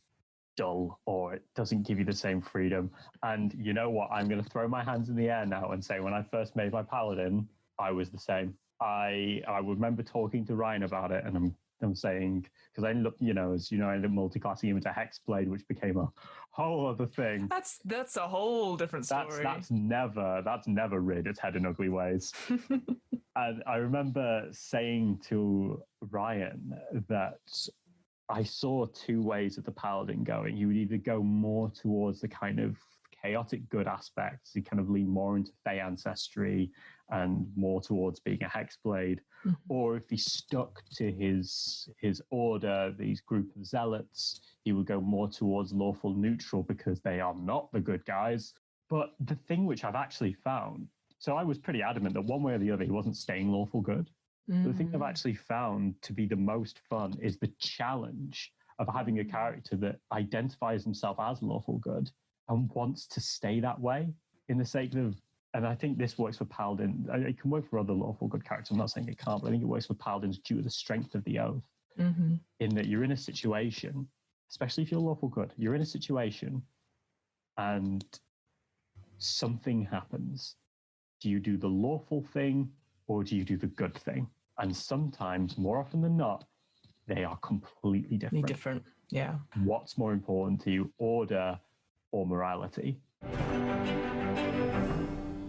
dull or it doesn't give you the same freedom. And you know what? I'm going to throw my hands in the air now and say, when I first made my Paladin, I was the same. I remember talking to Ryan about it, and I'm saying, because I ended up, as you know, I ended up multi-classing him into Hexblade, which became a whole other thing. That's a whole different story. That's never reared its head in ugly ways. And I remember saying to Ryan that I saw two ways of the Paladin going. He would either go more towards the kind of chaotic good aspects, he kind of lean more into Fey ancestry and more towards being a Hexblade, or if he stuck to his order, these group of zealots, he would go more towards lawful neutral because they are not the good guys. But the thing which I've actually found, so I was pretty adamant that one way or the other he wasn't staying lawful good. But the thing I've actually found to be the most fun is the challenge of having a character that identifies himself as lawful good and wants to stay that way in the sake of, and I think this works for Paladin. It can work for other lawful good characters. I'm not saying it can't, but I think it works for Paladins due to the strength of the oath. In that you're in a situation, especially if you're lawful good, you're in a situation and something happens. Do you do the lawful thing or do you do the good thing? And sometimes, more often than not, they are completely different. Yeah. What's more important to you, order or morality?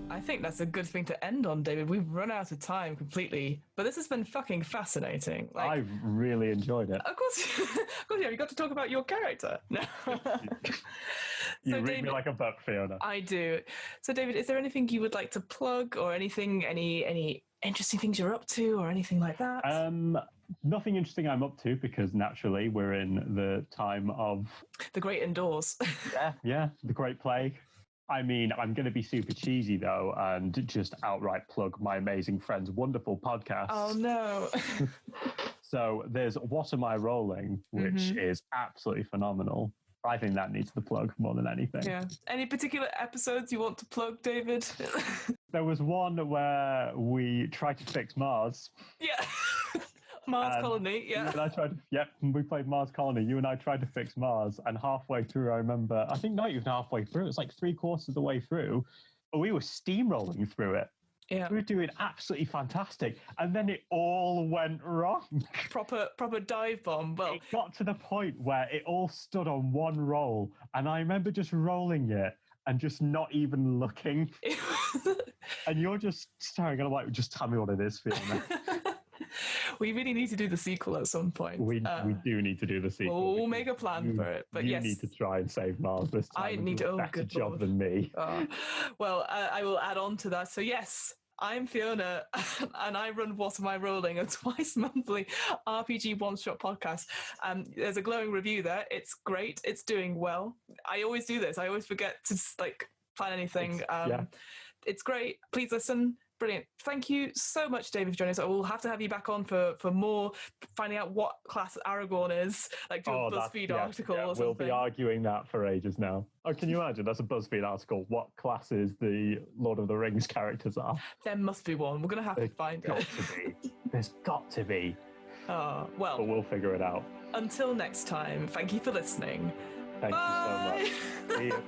I think that's a good thing to end on, David. We've run out of time completely, but this has been fucking fascinating. I've really enjoyed it. Of course, yeah, you got to talk about your character. No. You read me like a book, Fiona. I do. So, David, is there anything you would like to plug, or anything, any interesting things you're up to, or anything like that? Nothing interesting I'm up to, because naturally we're in the time of the great indoors. yeah, the Great Plague. I mean, I'm going to be super cheesy, though, and just outright plug my amazing friend's wonderful podcast. Oh, no. So there's What Am I Rolling, which is absolutely phenomenal. I think that needs the plug more than anything. Yeah. Any particular episodes you want to plug, David? There was one where we tried to fix Mars. Yeah. Mars Colony, yeah. We played Mars Colony. You and I tried to fix Mars, and halfway through, I remember, I think not even halfway through, it was like 3/4 of the way through, but we were steamrolling through it. Yeah. We were doing absolutely fantastic, and then it all went wrong. Proper dive bomb. Well, it got to the point where it all stood on one roll, and I remember just rolling it and just not even looking. And you're just staring, and I'm like, just tell me what it is, Fiona. We really need to do the sequel at some point. We do need to do the sequel. We'll make a plan for it. But you need to try and save Mars this time. I need a better job than me. Well, I will add on to that. So yes, I'm Fiona, and I run What Am I Rolling, a twice monthly RPG one-shot podcast. There's a glowing review there. It's great. It's doing well. I always do this. I always forget to plan anything. It's great. Please listen. Brilliant. Thank you so much, David, for joining us. We'll have to have you back on for more, finding out what class Aragorn is, do a BuzzFeed article or something. We'll be arguing that for ages now. Oh, can you imagine? That's a BuzzFeed article. What classes the Lord of the Rings characters are? There must be one. We're going to have to find it. There's got to be. Well. But we'll figure it out. Until next time, thank you for listening. Thank you so much. See you.